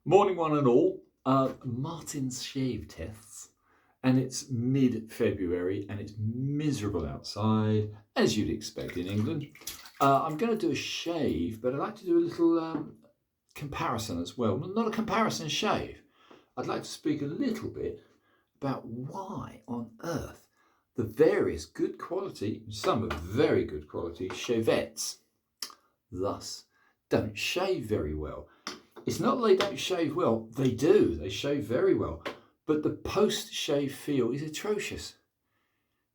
Morning, one and all. Martin's shave tests, and it's mid-February, and it's miserable outside, as you'd expect in England. I'm going to do a shave, but I'd like to do a little comparison as well. Not a comparison shave. I'd like to speak a little bit about why on earth the various good quality, some are very good quality, shavettes, thus don't shave very well. It's not that they don't shave well, they do, they shave very well, but the post-shave feel is atrocious.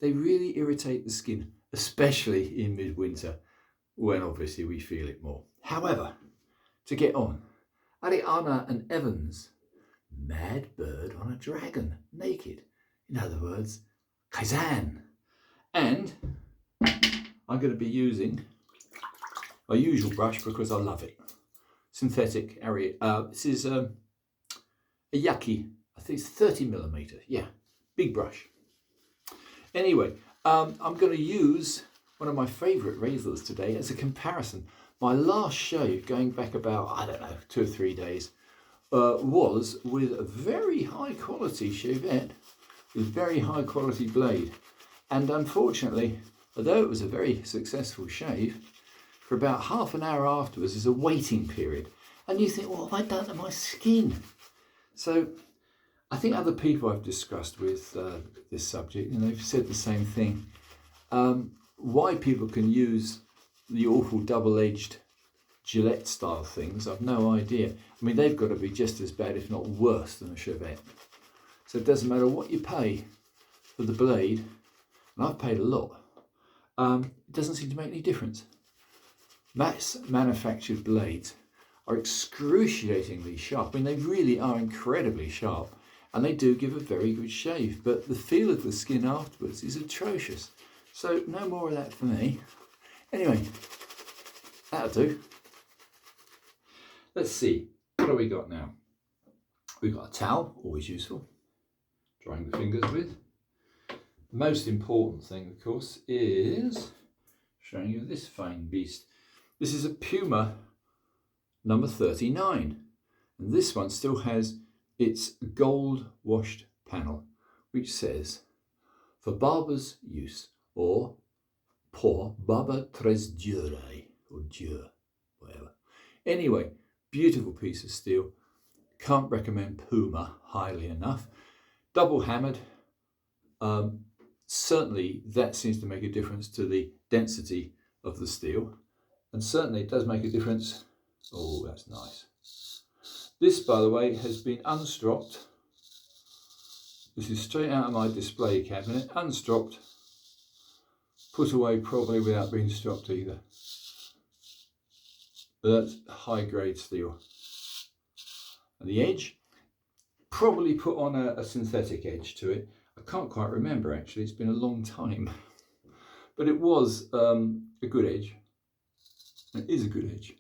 They really irritate the skin, especially in midwinter, when obviously we feel it more. However, to get on, Ariana and Evans, mad bird on a dragon, naked. In other words, Kaizen. And I'm going to be using my usual brush because I love it. Synthetic area. This is a Yaki. I think it's 30mm. Yeah, big brush. Anyway, I'm going to use one of my favourite razors today as a comparison. My last shave, going back about, I don't know, 2 or 3 days, was with a very high quality shavette with very high quality blade. And unfortunately, although it was a very successful shave, for about half an hour afterwards there's a waiting period. And you think, what have I done to my skin? So I think other people I've discussed with this subject, and they've said the same thing. Why people can use the awful double-edged Gillette style things, I've no idea. I mean, they've got to be just as bad, if not worse, than a Chevette. So it doesn't matter what you pay for the blade, and I've paid a lot, it doesn't seem to make any difference. Mass manufactured blades are excruciatingly sharp. I mean, they really are incredibly sharp, and they do give a very good shave, but the feel of the skin afterwards is atrocious. So no more of that for me. Anyway, that'll do. Let's see, what have we got now? We've got a towel, always useful, drying the fingers with. The most important thing, of course, is showing you this fine beast. This is a Puma number 39, and this one still has its gold washed panel, which says, for barber's use, or pour barber tres dure, or dure, whatever. Anyway, beautiful piece of steel. Can't recommend Puma highly enough. Double hammered. Certainly that seems to make a difference to the density of the steel, and certainly it does make a difference. Oh, that's nice. This, by the way, has been unstropped. This is straight out of my display cabinet, unstropped, put away probably without being stropped either. But that's high grade steel. And the edge, probably put on a synthetic edge to it. I can't quite remember actually, it's been a long time. But it was a good edge. It is a good edge.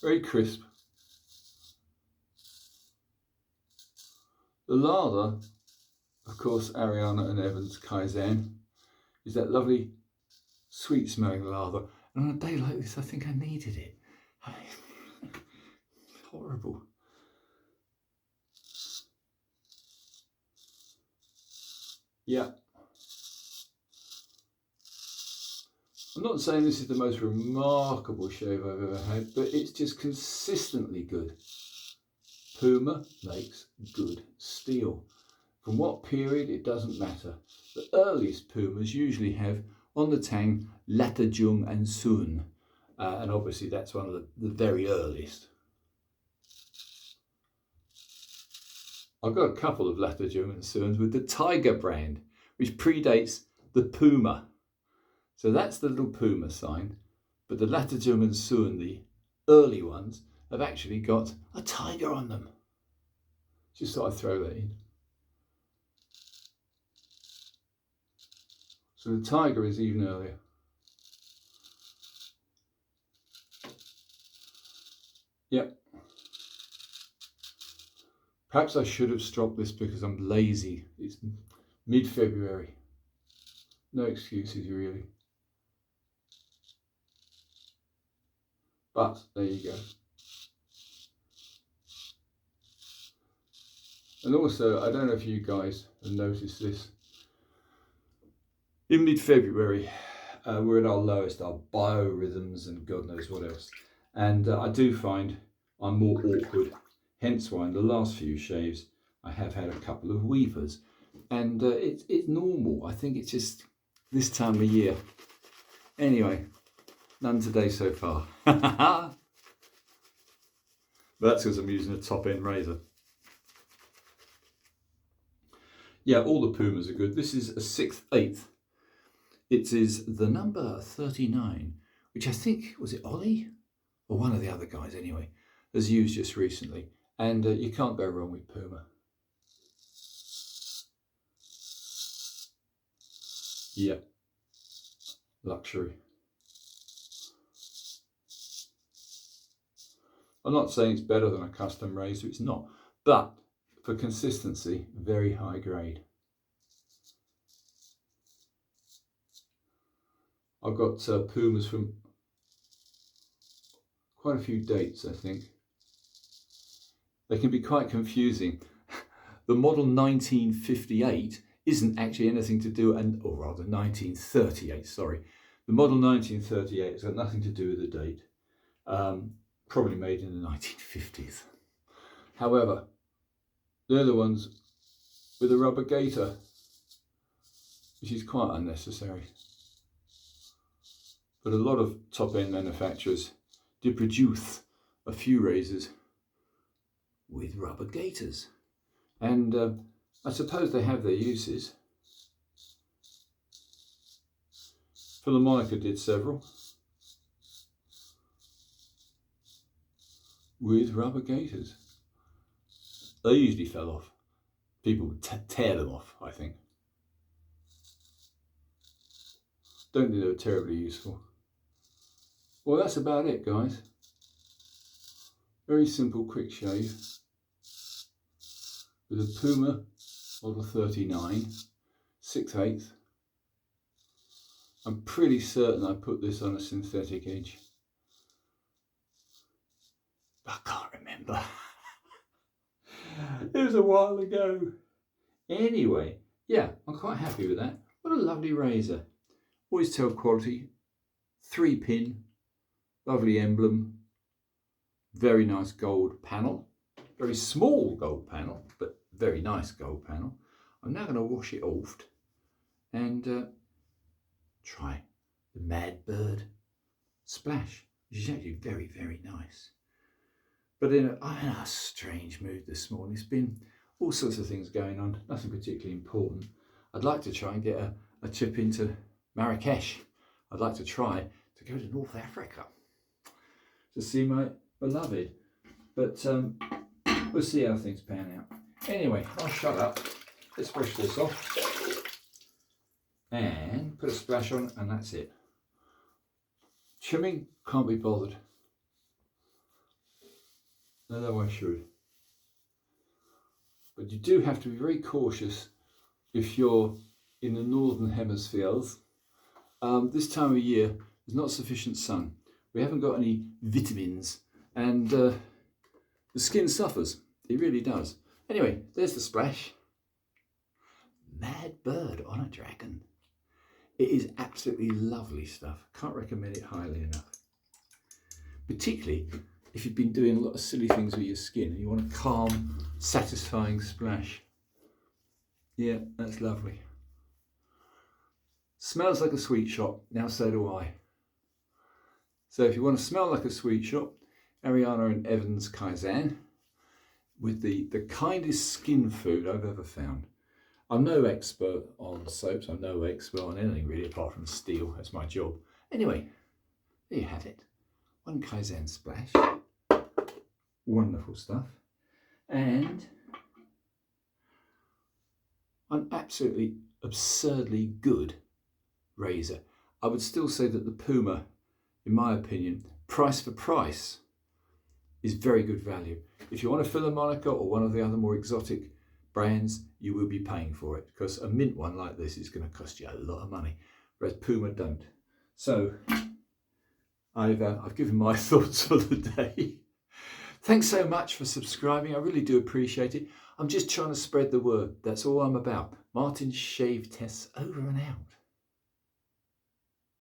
Very crisp. The lather, of course, Ariana and Evans Kaizen, is that lovely sweet smelling lather. And on a day like this, I think I needed it. Horrible. Yeah. I'm not saying this is the most remarkable shave I've ever had, but it's just consistently good. Puma makes good steel. From what period, it doesn't matter. The earliest Pumas usually have on the tang Lattajung and Sun, and obviously that's one of the very earliest. I've got a couple of Lattajung and Suns with the Tiger brand, which predates the Puma. So that's the little Puma sign, but the Lattajung and Sun, the early ones, have actually got a tiger on them. Just thought I'd throw that in. So the tiger is even earlier. Yep. Perhaps I should have stropped this because I'm lazy. It's mid-February. No excuses really. But there you go. And also, I don't know if you guys have noticed this. In mid-February, we're at our lowest, our biorhythms and God knows what else. And I do find I'm more awkward. Hence why in the last few shaves, I have had a couple of weavers. And it's normal. I think it's just this time of year. Anyway, none today so far. But that's because I'm using a top-end razor. Yeah, all the Pumas are good. This is a 6/8. It is the number 39, which I think, was it Ollie? Or one of the other guys anyway, has used just recently. And you can't go wrong with Puma. Yeah, luxury. I'm not saying it's better than a custom razor, it's not. But for consistency, very high grade. I've got Pumas from quite a few dates, I think. They can be quite confusing. The model 1958 isn't actually anything to do, or rather 1938, sorry. The model 1938 has got nothing to do with the date. Probably made in the 1950s. However, they're the ones with a rubber gaiter, which is quite unnecessary. But a lot of top-end manufacturers do produce a few razors with rubber gaiters. And I suppose they have their uses. Philharmonica did several with rubber gaiters. They usually fell off. People would tear them off, I think. Don't think they were terribly useful. Well, that's about it, guys. Very simple, quick shave with a Puma model 39, 6/8. I'm pretty certain I put this on a synthetic edge. I can't remember. It was a while ago. Anyway, yeah, I'm quite happy with that. What a lovely razor. Always tell quality. 3-pin, lovely emblem. Very nice gold panel. Very small gold panel, but very nice gold panel. I'm now going to wash it off and try the Mad Bird Splash, which is actually very, very nice. But I'm in a strange mood this morning. It's been all sorts of things going on, nothing particularly important. I'd like to try and get a trip into Marrakesh. I'd like to try to go to North Africa to see my beloved. But we'll see how things pan out. Anyway, I'll shut up. Let's brush this off and put a splash on, and that's it. Trimming, can't be bothered. Although I should. But you do have to be very cautious if you're in the northern hemispheres. This time of year, there's not sufficient sun. We haven't got any vitamins, and the skin suffers. It really does. Anyway, there's the splash. Mad Bird on a Dragon. It is absolutely lovely stuff. Can't recommend it highly enough. Particularly if you've been doing a lot of silly things with your skin and you want a calm, satisfying splash. Yeah, that's lovely. Smells like a sweet shop. Now so do I. So if you want to smell like a sweet shop, Ariana and Evans Kaizen with the kindest skin food I've ever found. I'm no expert on soaps. I'm no expert on anything really apart from steel. That's my job. Anyway, there you have it. One Kaizen splash. Wonderful stuff. And an absolutely absurdly good razor. I would still say that the Puma, in my opinion, price for price, is very good value. If you want a Philharmonica or one of the other more exotic brands, you will be paying for it, because a mint one like this is going to cost you a lot of money, whereas Puma don't. So I've given my thoughts for the day. Thanks so much for subscribing. I really do appreciate it. I'm just trying to spread the word. That's all I'm about. Martin's shave tests over and out.